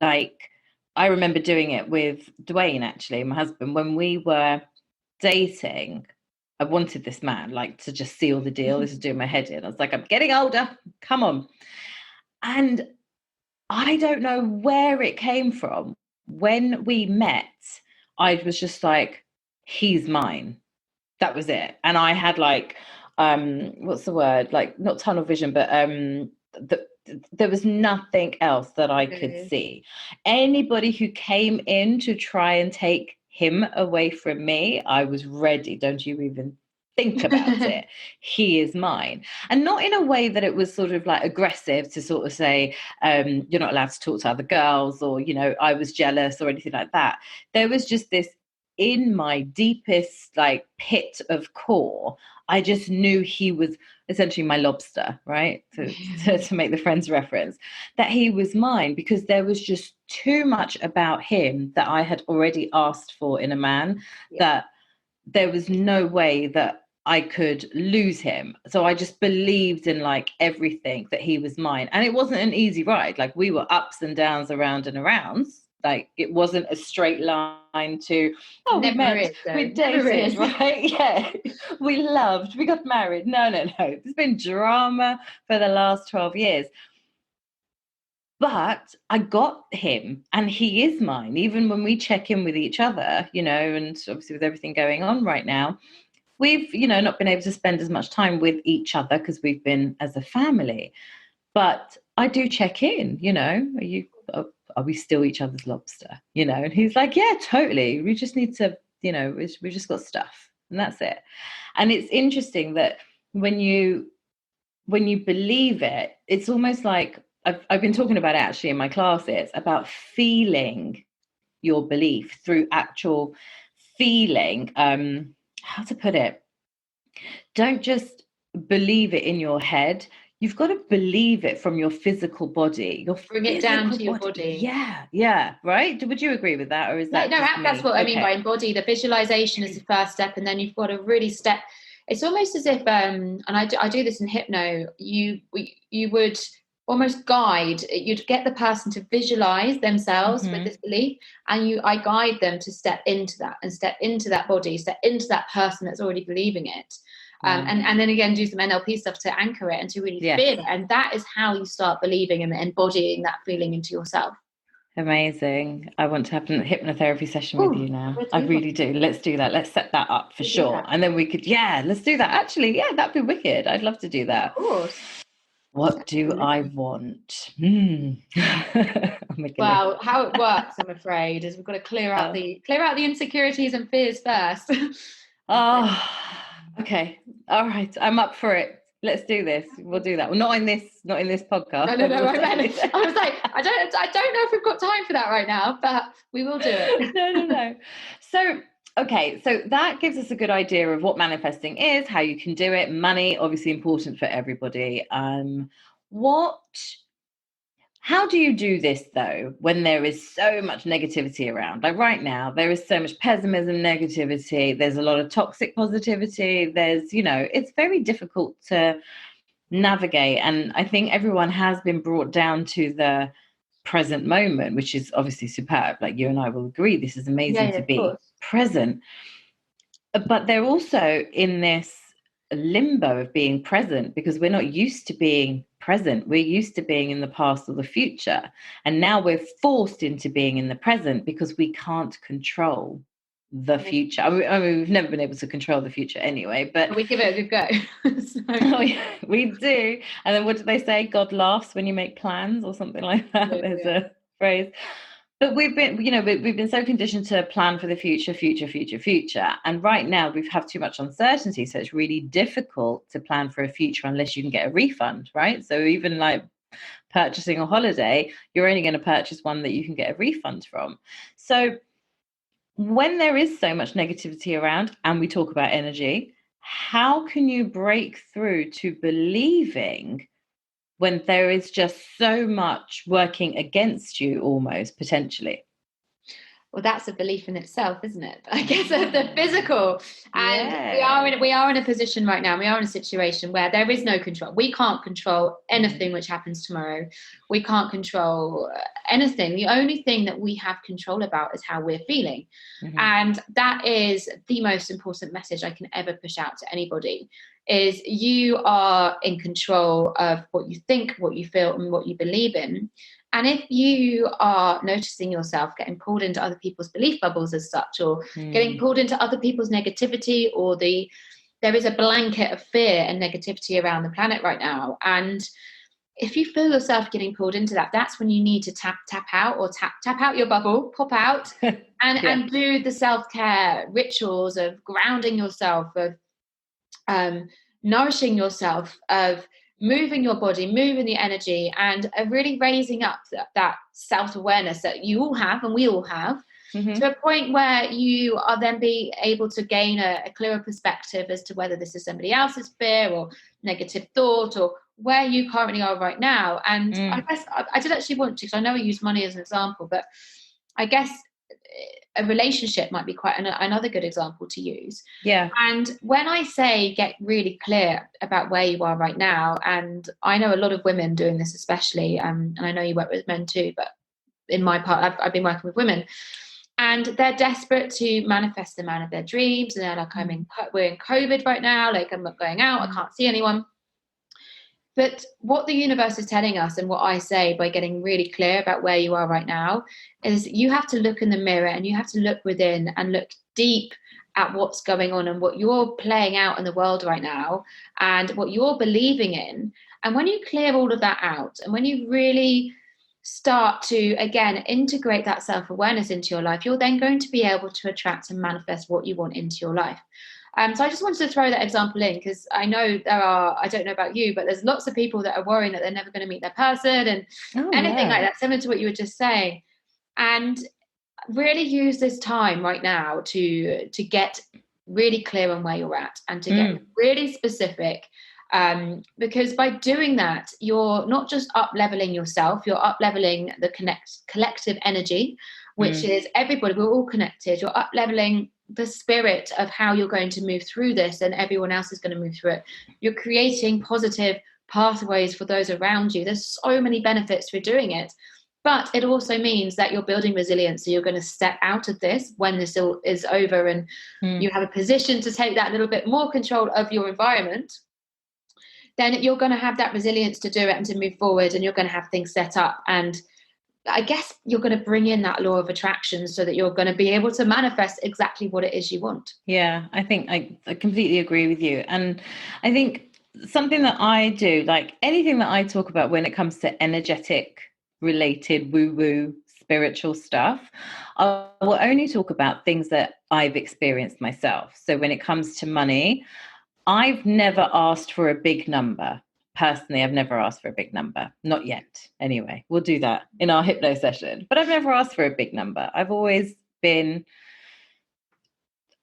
Speaker 1: Like, I remember doing it with Dwayne, actually, my husband, when we were dating. I wanted this man, like, to just seal the deal. This is doing my head in. I was like, I'm getting older, come on. And I don't know where it came from. When we met, I was just like, he's mine. That was it. And I had like, what's the word? Like, not tunnel vision, but there was nothing else that I could see. Anybody who came in to try and take him away from me, I was ready. Don't you even think about it. He is mine. And not in a way that it was sort of like aggressive to sort of say, you're not allowed to talk to other girls, or, I was jealous or anything like that. There was just this, in my deepest like pit of core, I just knew he was essentially my lobster, right? To make the Friends reference, that he was mine, because there was just too much about him that I had already asked for in a man, that there was no way that I could lose him. So I just believed in like everything, that he was mine. And it wasn't an easy ride. Like, we were ups and downs, around and around. Like, it wasn't a straight line to, we met, we dated, right? Yeah. We loved, we got married. No. There's been drama for the last 12 years. But I got him, and he is mine, even when we check in with each other, and obviously with everything going on right now, we've, not been able to spend as much time with each other because we've been as a family. But I do check in, are we still each other's lobster? And he's like, yeah, totally. We just need to, we just got stuff, and that's it. And it's interesting that when you believe it, it's almost like, I've been talking about it actually in my classes, about feeling your belief through actual feeling. How to put it? Don't just believe it in your head. You've got to believe it from your physical body.
Speaker 2: Bring it down to your body.
Speaker 1: Yeah. Right? Would you agree with that, or is that?
Speaker 2: No, that's what I mean by embody. The visualization is the first step, and then you've got to really step. It's almost as if, and I do this in hypno. You would almost guide. You'd get the person to visualize themselves with this belief, and I guide them to step into that, and step into that body, step into that person that's already believing it. And then again, do some NLP stuff to anchor it and to really feel it. And that is how you start believing and embodying that feeling into yourself.
Speaker 1: Amazing. I want to have a hypnotherapy session with you now. I really do. Let's do that. Let's set that up for sure. And then we could, let's do that. Actually, that'd be wicked. I'd love to do that.
Speaker 2: Of course.
Speaker 1: What do I want?
Speaker 2: Well, how it works, I'm afraid, is we've got to clear out the insecurities and fears first.
Speaker 1: Okay. All right. I'm up for it. Let's do this. We'll do that. Well, not in this podcast.
Speaker 2: No. I was like, I don't know if we've got time for that right now, but we will do it.
Speaker 1: No. So, okay. So that gives us a good idea of what manifesting is, how you can do it. Money, obviously important for everybody. How do you do this though, when there is so much negativity around? Like right now, there is so much pessimism, negativity. There's a lot of toxic positivity. It's very difficult to navigate. And I think everyone has been brought down to the present moment, which is obviously superb. Like you and I will agree, this is amazing to
Speaker 2: of
Speaker 1: be
Speaker 2: course.
Speaker 1: present. But they're also in this limbo of being present because we're not used to being present. We're used to being in the past or the future. And now we're forced into being in the present because we can't control the future. I mean, we've never been able to control the future anyway, but
Speaker 2: we give it a good go.
Speaker 1: we do. And then what do they say? God laughs when you make plans or something like that. There's a phrase. But we've been so conditioned to plan for the future. And right now we have too much uncertainty. So it's really difficult to plan for a future unless you can get a refund, right? So even like purchasing a holiday, you're only going to purchase one that you can get a refund from. So when there is so much negativity around and we talk about energy, how can you break through to believing when there is just so much working against you almost potentially?
Speaker 2: Well, that's a belief in itself, isn't it? I guess of the physical. And we are in a position right now. We are in a situation where there is no control. We can't control anything which happens tomorrow. We can't control anything. The only thing that we have control about is how we're feeling. Mm-hmm. And that is the most important message I can ever push out to anybody, is you are in control of what you think, what you feel, and what you believe in. And if you are noticing yourself getting pulled into other people's belief bubbles as such, or getting pulled into other people's negativity, or there is a blanket of fear and negativity around the planet right now. And if you feel yourself getting pulled into that, that's when you need to tap out, or tap out your bubble, pop out and do the self-care rituals of grounding yourself, of nourishing yourself, of moving your body, moving the energy, and really raising up that self-awareness that you all have and we all have, to a point where you are then be able to gain a clearer perspective as to whether this is somebody else's fear or negative thought, or where you currently are right now. And I guess I did actually want to, because I know I use money as an example, but I guess a relationship might be quite another good example to use.
Speaker 1: Yeah.
Speaker 2: And when I say get really clear about where you are right now, and I know a lot of women doing this especially, and I know you work with men too, but in my part, I've been working with women, and they're desperate to manifest the man of their dreams. And they're like, we're in COVID right now, like I'm not going out, I can't see anyone. But what the universe is telling us, and what I say by getting really clear about where you are right now, is you have to look in the mirror and you have to look within and look deep at what's going on and what you're playing out in the world right now and what you're believing in. And when you clear all of that out, and when you really start to, again, integrate that self-awareness into your life, you're then going to be able to attract and manifest what you want into your life. So I just wanted to throw that example in, because I know I don't know about you, but there's lots of people that are worrying that they're never going to meet their person and anything like that, similar to what you were just saying. And really use this time right now to get really clear on where you're at and to get really specific. Because by doing that, you're not just up-leveling yourself, you're up-leveling the collective energy, which is everybody, we're all connected. You're up-leveling the spirit of how you're going to move through this, and everyone else is going to move through it. You're creating positive pathways for those around you. There's so many benefits for doing it, but it also means that you're building resilience. So you're going to step out of this when this is over, and you have a position to take that little bit more control of your environment. Then you're going to have that resilience to do it and to move forward, and you're going to have things set up. And I guess you're going to bring in that law of attraction so that you're going to be able to manifest exactly what it is you want.
Speaker 1: Yeah, I think I completely agree with you. And I think something that I do, like anything that I talk about when it comes to energetic related woo-woo spiritual stuff, I will only talk about things that I've experienced myself. So when it comes to money, I've never asked for a big number. Personally, I've never asked for a big number. Not yet. Anyway, we'll do that in our hypno session. But I've never asked for a big number. I've always been,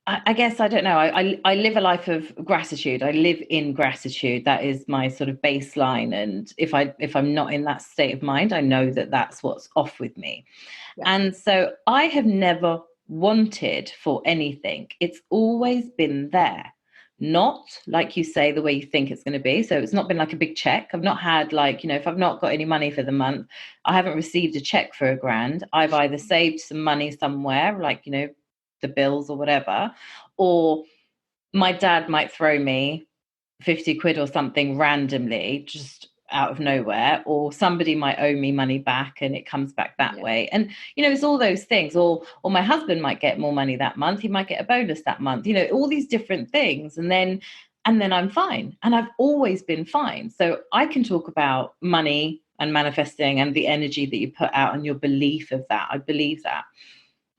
Speaker 1: I guess, I don't know. I live a life of gratitude. I live in gratitude. That is my sort of baseline. And if I'm not in that state of mind, I know that that's what's off with me. Yeah. And so I have never wanted for anything. It's always been there. Not like you say, the way you think it's going to be. So it's not been like a big check. I've not had like, if I've not got any money for the month, I haven't received a check for £1,000. I've either saved some money somewhere, like, the bills or whatever, or my dad might throw me 50 quid or something randomly, just out of nowhere, or somebody might owe me money back and it comes back that way. And it's all those things, or my husband might get more money that month, he might get a bonus that month, all these different things, and then I'm fine. And I've always been fine. So I can talk about money and manifesting and the energy that you put out and your belief of that. I believe that.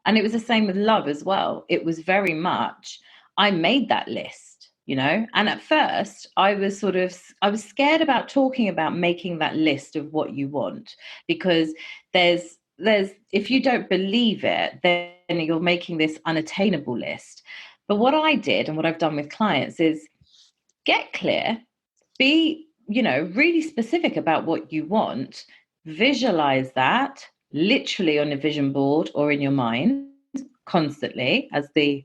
Speaker 1: And it was the same with love as well. It was very much, I made that list, and at first I was scared about talking about making that list of what you want, because there's if you don't believe it, then you're making this unattainable list. But what I did and what I've done with clients is get clear, be, really specific about what you want, visualize that literally on a vision board or in your mind constantly as the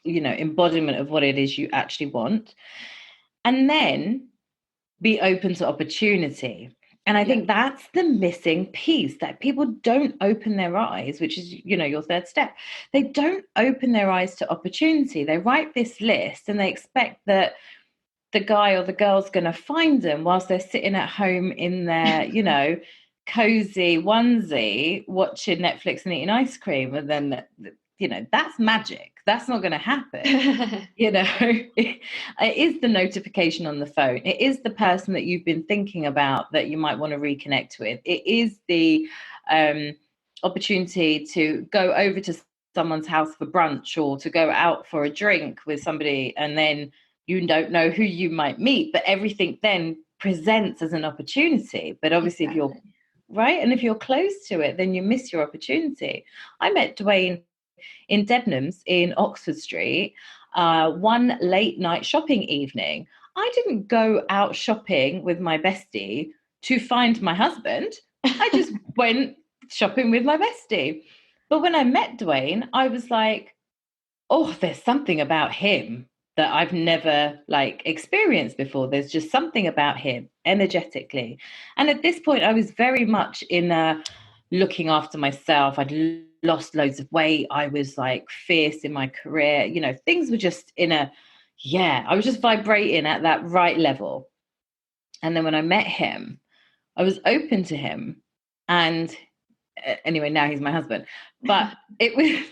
Speaker 1: embodiment of what it is you actually want, and then be open to opportunity. And I think that's the missing piece, that people don't open their eyes, which is your third step. They don't open their eyes to opportunity. They write this list and they expect that the guy or the girl's going to find them whilst they're sitting at home in their cozy onesie watching Netflix and eating ice cream, and then that's magic. That's not going to happen. It is the notification on the phone. It is the person that you've been thinking about that you might want to reconnect with. It is the opportunity to go over to someone's house for brunch, or to go out for a drink with somebody, and then you don't know who you might meet, but everything then presents as an opportunity. But obviously, exactly. If you're right, and if you're close to it, then you miss your opportunity. I met Dwayne in Debenhams in Oxford Street one late night shopping evening. I didn't go out shopping with my bestie to find my husband. I just went shopping with my bestie. But when I met Dwayne, I was like, oh, there's something about him that I've never experienced before. There's just something about him energetically. And at this point, I was very much in looking after myself. I'd lost loads of weight. I was fierce in my career. Things were just I was just vibrating at that right level. And then when I met him, I was open to him. And anyway, now he's my husband. But it was...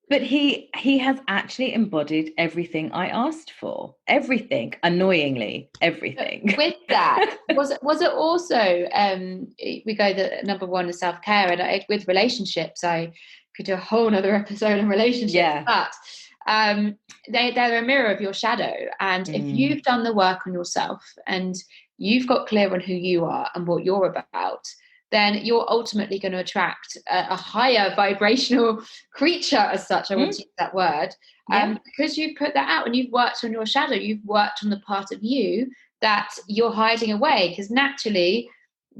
Speaker 1: But he has actually embodied everything I asked for. Everything, annoyingly, everything.
Speaker 2: With that, was it also, we go that number one is self-care, and with relationships, I could do a whole nother episode on relationships, but they're a mirror of your shadow. And if you've done the work on yourself and you've got clear on who you are and what you're about, then you're ultimately going to attract a higher vibrational creature as such. I want to use that word. Because you've put that out and you've worked on your shadow, you've worked on the part of you that you're hiding away. Because naturally,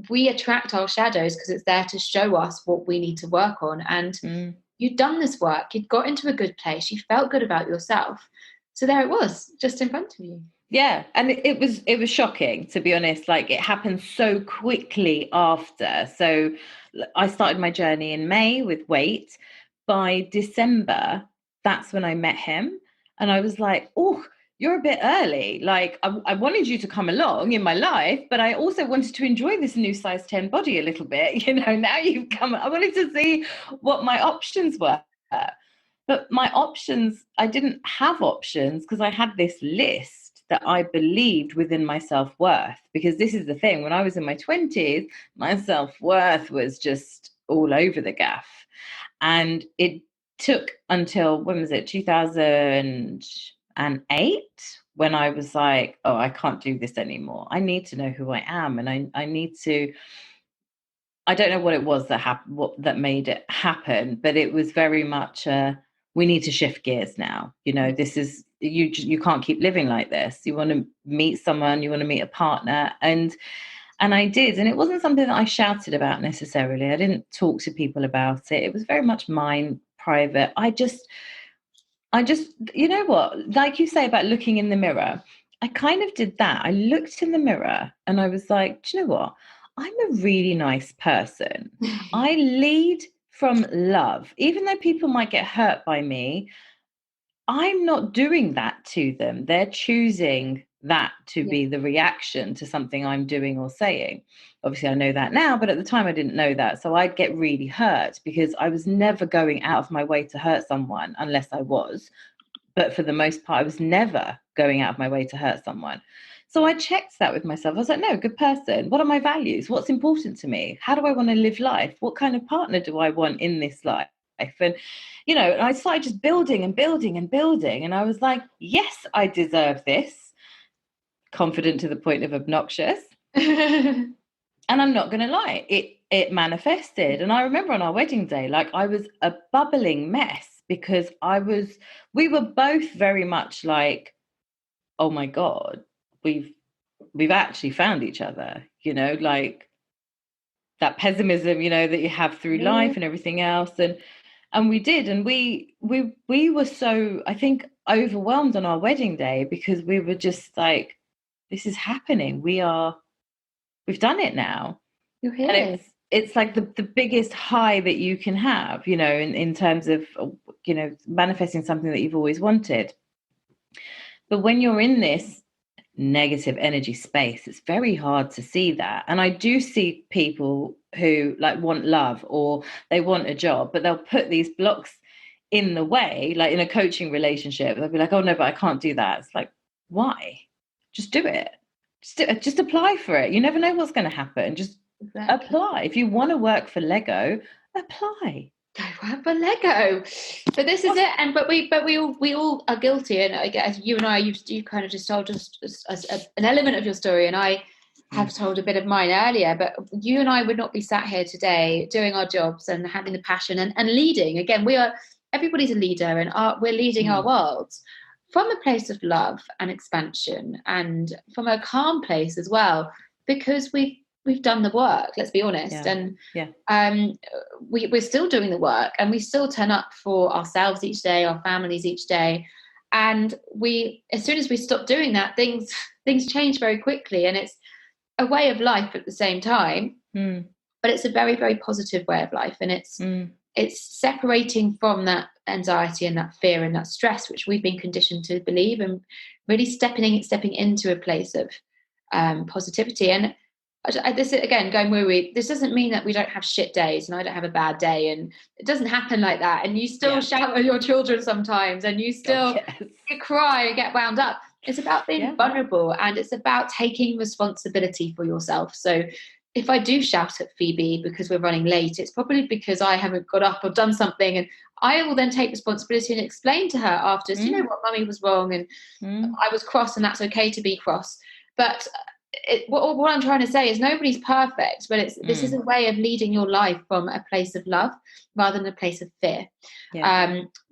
Speaker 2: we attract our shadows because it's there to show us what we need to work on. And you've done this work, you'd got into a good place, you felt good about yourself. So there it was, just in front of you.
Speaker 1: Yeah, and it was shocking, to be honest. It happened so quickly after. So I started my journey in May with weight. By December, that's when I met him. And I was like, oh, you're a bit early. I wanted you to come along in my life, but I also wanted to enjoy this new size 10 body a little bit. Now you've come, I wanted to see what my options were. But my options, I didn't have options because I had this list that I believed within my self-worth. Because this is the thing, when I was in my 20s, my self-worth was just all over the gaff. And it took until, when was it, 2008, when I was like, oh, I can't do this anymore. I need to know who I am, and I need to. I don't know what it was that happened, what that made it happen, but it was very much we need to shift gears now. This is you can't keep living like this. You want to meet someone, you want to meet a partner, and I did, and it wasn't something that I shouted about necessarily. I didn't talk to people about it. It was very much mine, private. I just, you know what, like you say about looking in the mirror, I kind of did that. I looked in the mirror and I was like, do you know what? I'm a really nice person. I lead from love. Even though people might get hurt by me, I'm not doing that to them. They're choosing that to be the reaction to something I'm doing or saying. Obviously, I know that now, but at the time I didn't know that. So I'd get really hurt because I was never going out of my way to hurt someone unless I was. But for the most part, I was never going out of my way to hurt someone. So I checked that with myself. I was like, no, good person. What are my values? What's important to me? How do I want to live life? What kind of partner do I want in this life? And, I started just building and building and building. And I was like, yes, I deserve this. Confident to the point of obnoxious. And I'm not going to lie, it manifested. And I remember on our wedding day, like I was a bubbling mess because we were both very much like, oh my God, we've actually found each other, like that pessimism, that you have through life and everything else. And we did. And we were so, I think, overwhelmed on our wedding day because we were just like, this is happening. We've done it now.
Speaker 2: You're here.
Speaker 1: And it's like the biggest high that you can have, in terms of, manifesting something that you've always wanted. But when you're in this negative energy space, it's very hard to see that. And I do see people who like want love or they want a job, but they'll put these blocks in the way, like in a coaching relationship. They'll be like, oh no, but I can't do that. It's like, why? Just do it. Just apply for it. You never know what's going to happen. Just apply. If you want to work for Lego, apply.
Speaker 2: Go work for Lego. But this is it. And but we all are guilty. And I guess you and I, you kind of just told us an element of your story, and I have told a bit of mine earlier. But you and I would not be sat here today doing our jobs and having the passion and leading. Again, everybody's a leader, and we're leading our worlds from a place of love and expansion, and from a calm place as well, because we've done the work, let's be honest. And we're still doing the work, and we still turn up for ourselves each day, our families each day. And as soon as we stop doing that, things change very quickly. And it's a way of life at the same time, but it's a very, very positive way of life. And it's separating from that anxiety and that fear and that stress, which we've been conditioned to believe, and really stepping into a place of positivity. And this again, going woo-woo, this doesn't mean that we don't have shit days, and I don't have a bad day, and it doesn't happen like that. And you still shout at your children sometimes, and you still cry and get wound up. It's about being vulnerable, and it's about taking responsibility for yourself. So if I do shout at Phoebe because we're running late, it's probably because I haven't got up or done something, and I will then take responsibility and explain to her after, you know what, mummy was wrong, and I was cross, and that's okay to be cross. But what I'm trying to say is nobody's perfect, but this is a way of leading your life from a place of love rather than a place of fear.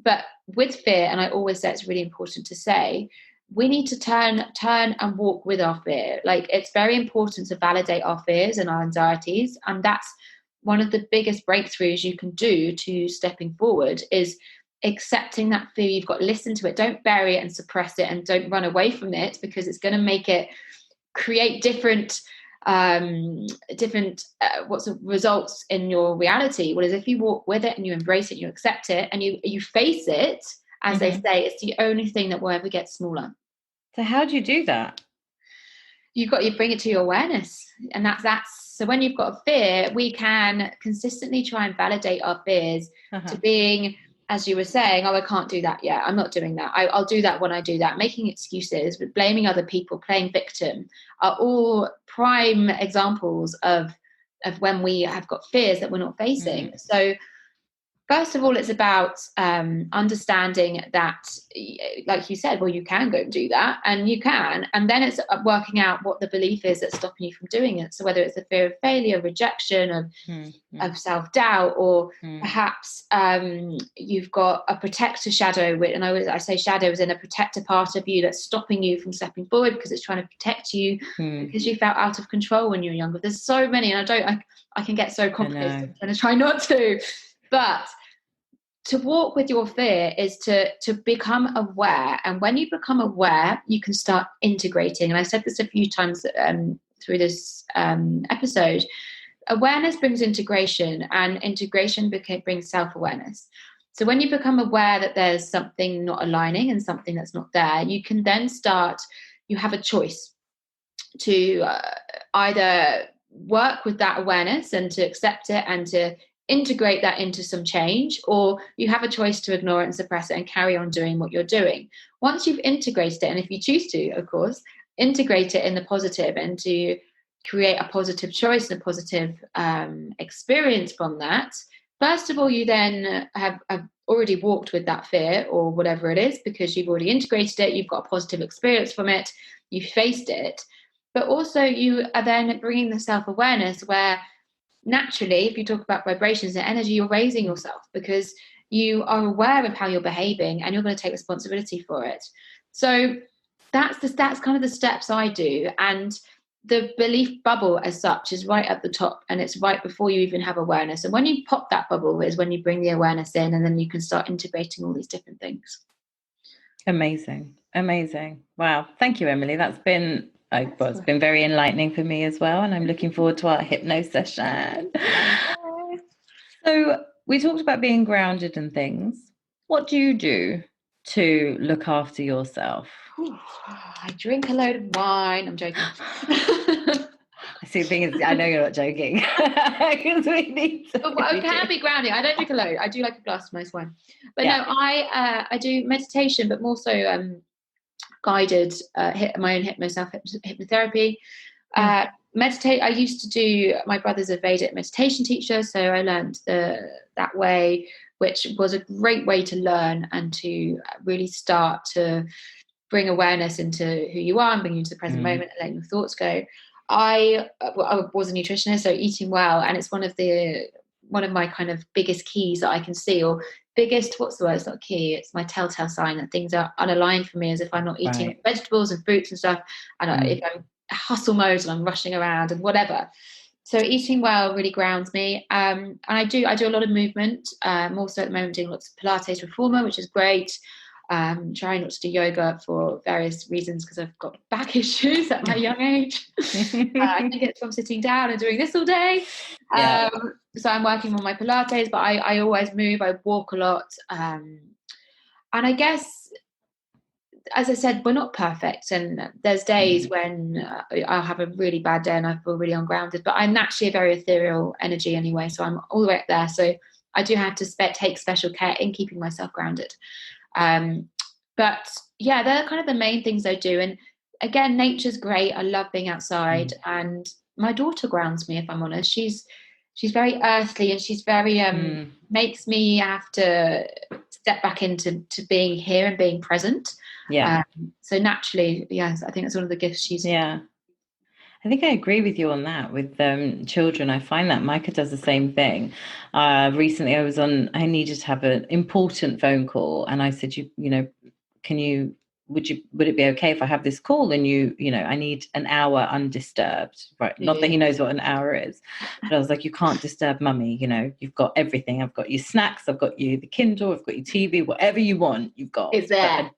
Speaker 2: But with fear, and I always say it's really important to say, we need to turn and walk with our fear. Like, it's very important to validate our fears and our anxieties, and that's one of the biggest breakthroughs you can do to stepping forward, is accepting that fear you've got. Listen to it. Don't bury it and suppress it, and don't run away from it, because it's going to make it create different what's the results in your reality. Whereas if you walk with it and you embrace it, you accept it, and you face it, as they say, it's the only thing that will ever get smaller.
Speaker 1: So how do you do that?
Speaker 2: You bring it to your awareness, and that's so when you've got a fear, we can consistently try and validate our fears to being, as you were saying, oh, I can't do that yet, I'm not doing that, I'll do that when I do that. Making excuses, blaming other people, playing victim are all prime examples of when we have got fears that we're not facing. So first of all, it's about understanding that, like you said, well, you can go and do that, and you can. And then it's working out what the belief is that's stopping you from doing it. So whether it's the fear of failure, rejection, of self-doubt, or perhaps you've got a protector shadow, and I say shadow is in a protector part of you that's stopping you from stepping forward because it's trying to protect you because you felt out of control when you were younger. There's so many, and I can get so complicated and I try not to. But to walk with your fear is to become aware. And when you become aware, you can start integrating. And I said this a few times through this episode. Awareness brings integration, and integration brings self-awareness. So when you become aware that there's something not aligning and something that's not there, you can then you have a choice to either work with that awareness and to accept it and to integrate that into some change, or you have a choice to ignore it and suppress it and carry on doing what you're doing. Once you've integrated it, and if you choose to, of course, integrate it in the positive and to create a positive choice and a positive experience from that, first of all, you then have already walked with that fear or whatever it is, because you've already integrated it, you've got a positive experience from it, you've faced it. But also you are then bringing the self-awareness where naturally, if you talk about vibrations and energy, you're raising yourself because you are aware of how you're behaving and you're going to take responsibility for it. So that's kind of the steps I do. And the belief bubble as such is right at the top, and it's right before you even have awareness. And when you pop that bubble is when you bring the awareness in, and then you can start integrating all these different things.
Speaker 1: Amazing. Wow. Thank you, Emily. It's been very enlightening for me as well. And I'm looking forward to our hypno session. So we talked about being grounded and things. What do you do to look after yourself?
Speaker 2: I drink a load of wine. I'm joking.
Speaker 1: I see. The thing is, I know you're not joking because we need to.
Speaker 2: I can be grounding. I don't drink a load. I do like a glass of nice wine, but no, I do meditation, but more so guided my own hypnotherapy. Meditate. I used to do. My brother's a Vedic meditation teacher, so I learned that way, which was a great way to learn and to really start to bring awareness into who you are and bring you to the present moment and letting your thoughts go. I was a nutritionist, so eating well, and it's one of my kind of biggest keys that I can see, or biggest, what's the word? It's not key, it's my telltale sign that things are unaligned for me, as if I'm not eating vegetables and fruits and stuff, and if I'm hustle mode and I'm rushing around and whatever. So eating well really grounds me. And I do a lot of movement. I'm also at the moment doing lots of Pilates reformer, which is great. Trying not to do yoga for various reasons because I've got back issues at my young age. I think it's from sitting down and doing this all day. So I'm working on my Pilates, but I always move. I walk a lot. And I guess, as I said, we're not perfect. And there's days when I'll have a really bad day and I feel really ungrounded. But I'm naturally a very ethereal energy anyway. So I'm all the way up there. So I do have to take special care in keeping myself grounded. But yeah, they're kind of the main things I do. And again, nature's great. I love being outside, and my daughter grounds me, if I'm honest. She's very earthly, and she's very makes me have to step back into being here and being present. So naturally, yes, I think that's one of the gifts she's.
Speaker 1: I think I agree with you on that with children. I find that Micah does the same thing. Recently I needed to have an important phone call, and I said, would it be okay if I have this call and I need an hour undisturbed, right? Not that he knows what an hour is, but I was like, you can't disturb mummy, you've got everything. I've got your snacks, I've got you the Kindle, I've got your TV, whatever you want, you've got.
Speaker 2: It's there.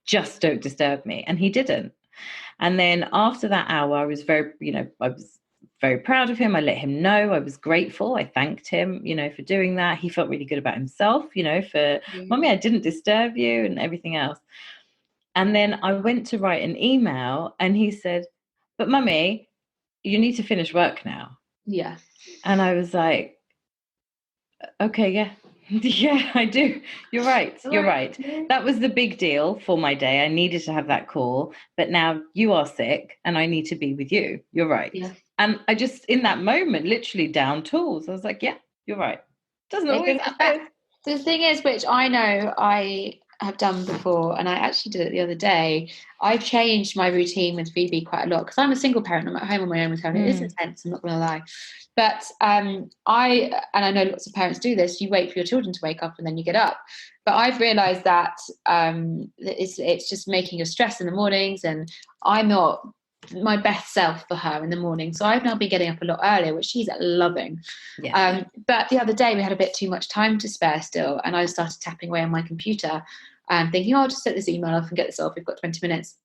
Speaker 1: Just don't disturb me. And he didn't. And then after that hour, I was very proud of him. I let him know I was grateful. I thanked him, for doing that. He felt really good about himself, for Mummy, I didn't disturb you and everything else. And then I went to write an email and he said, but Mummy, you need to finish work now.
Speaker 2: Yeah.
Speaker 1: And I was like, okay, yeah. Yeah, I do. You're right. You're right. That was the big deal for my day. I needed to have that call, but now you are sick and I need to be with you. You're right. Yeah. And I just, in that moment, literally down tools. I was like, yeah, you're right. Doesn't always happen.
Speaker 2: The thing is, which I know I have done before, and I actually did it the other day, I've changed my routine with Phoebe quite a lot because I'm a single parent. I'm at home on my own with her, and it is intense, I'm not going to lie. But I know lots of parents do this, you wait for your children to wake up and then you get up. But I've realised that it's just making you stress in the mornings, and I'm not my best self for her in the morning. So I've now been getting up a lot earlier, which she's loving.
Speaker 1: Yeah.
Speaker 2: But the other day we had a bit too much time to spare still, and I started tapping away on my computer and thinking, I'll just set this email off and get this off. We've got 20 minutes.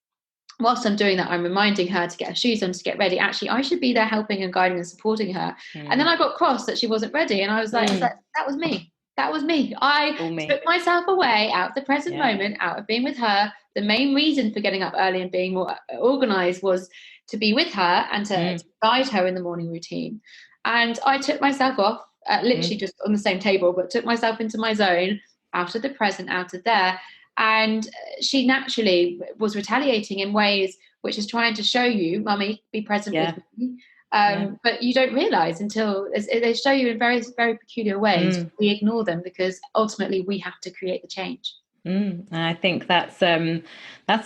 Speaker 2: Whilst I'm doing that, I'm reminding her to get her shoes on, to get ready. Actually, I should be there helping and guiding and supporting her. And then I got cross that she wasn't ready. And I was like, that was me. That was me. I took myself away out of the present moment, out of being with her. The main reason for getting up early and being more organized was to be with her and to guide her in the morning routine. And I took myself off, literally just on the same table, but took myself into my zone, out of the present, out of there. And she naturally was retaliating in ways which is trying to show you, Mummy, be present with me. But you don't realize until they show you in very, very peculiar ways. We ignore them because ultimately we have to create the change.
Speaker 1: And I think that's a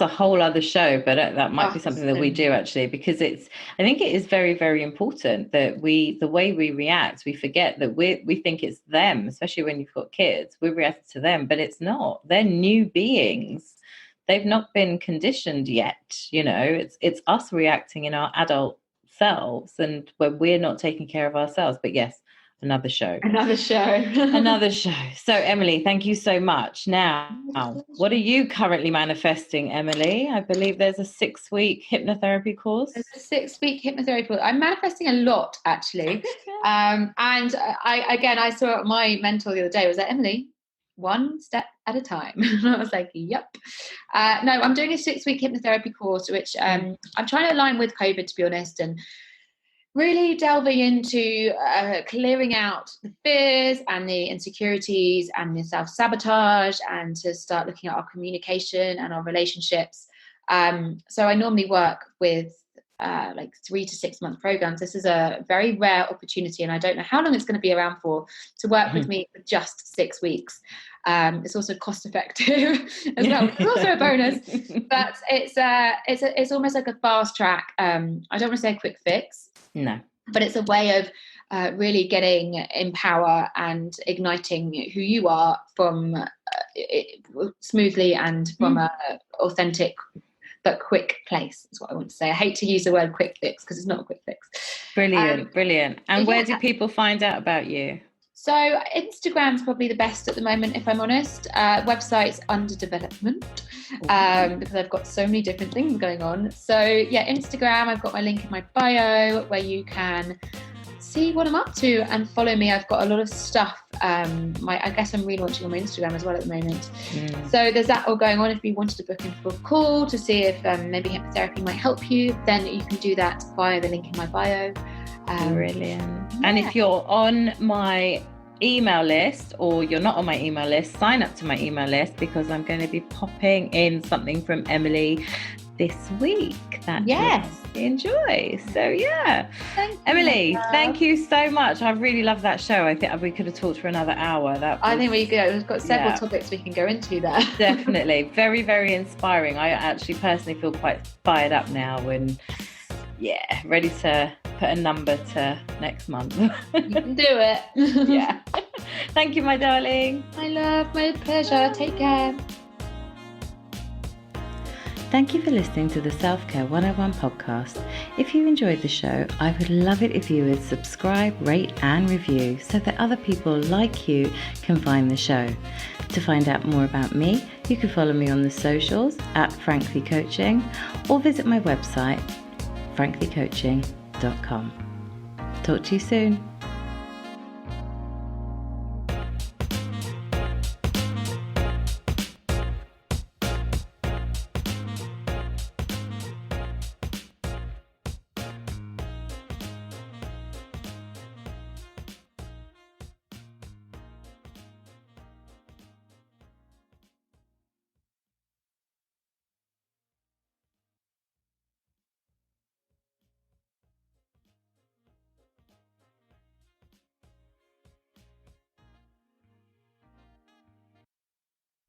Speaker 1: whole other show, but that might be something that we do actually, because I think it is very, very important that the way we react, we forget that we think it's them, especially when you've got kids, we react to them, but it's not. They're new beings. They've not been conditioned yet. It's us reacting in our adult selves, and when we're not taking care of ourselves. But yes, another show. So Emily, thank you so much. Now, what are you currently manifesting, Emily? I believe there's a 6-week hypnotherapy course.
Speaker 2: There's a 6-week hypnotherapy course. I'm manifesting a lot, actually. And I saw my mentor the other day was like, Emily, one step at a time. And I was like, yep. No, I'm doing a 6-week hypnotherapy course, which I'm trying to align with COVID, to be honest, and really delving into clearing out the fears and the insecurities and the self-sabotage, and to start looking at our communication and our relationships. So I normally work with 3 to 6 month programs. This is a very rare opportunity, and I don't know how long it's going to be around for, to work with me for just 6 weeks. It's also cost effective as well, which is also a bonus, but it's almost like a fast track. I don't want to say a quick fix.
Speaker 1: No.
Speaker 2: But it's a way of really getting in power and igniting who you are from smoothly and from a authentic but quick place, is what I want to say. I hate to use the word quick fix because it's not a quick fix.
Speaker 1: Brilliant. And where do people find out about you?
Speaker 2: So Instagram's probably the best at the moment, if I'm honest. Website's under development because I've got so many different things going on. So yeah, Instagram, I've got my link in my bio where you can see what I'm up to and follow me. I've got a lot of stuff. I guess I'm relaunching on my Instagram as well at the moment. So there's that all going on. If you wanted to book in for a call to see if maybe hypnotherapy might help you, then you can do that via the link in my bio.
Speaker 1: Brilliant. And if you're on my email list, or you're not on my email list, sign up to my email list, because I'm going to be popping in something from Emily this week that you'll enjoy. So yeah, Emily, thank you so much. I really love that show. I think we could have talked for another hour. I think
Speaker 2: we've got several topics we can go into there.
Speaker 1: Definitely. Very, very inspiring. I actually personally feel quite fired up now, and ready to put a number to next month. You
Speaker 2: can do it.
Speaker 1: Yeah. Thank you, my darling.
Speaker 2: My love, my pleasure. Take care.
Speaker 1: Thank you for listening to the Self-Care 101 podcast. If you enjoyed the show, I would love it if you would subscribe, rate and review so that other people like you can find the show. To find out more about me, you can follow me on the socials at Frankly Coaching, or visit my website franklycoaching.com. Talk to you soon.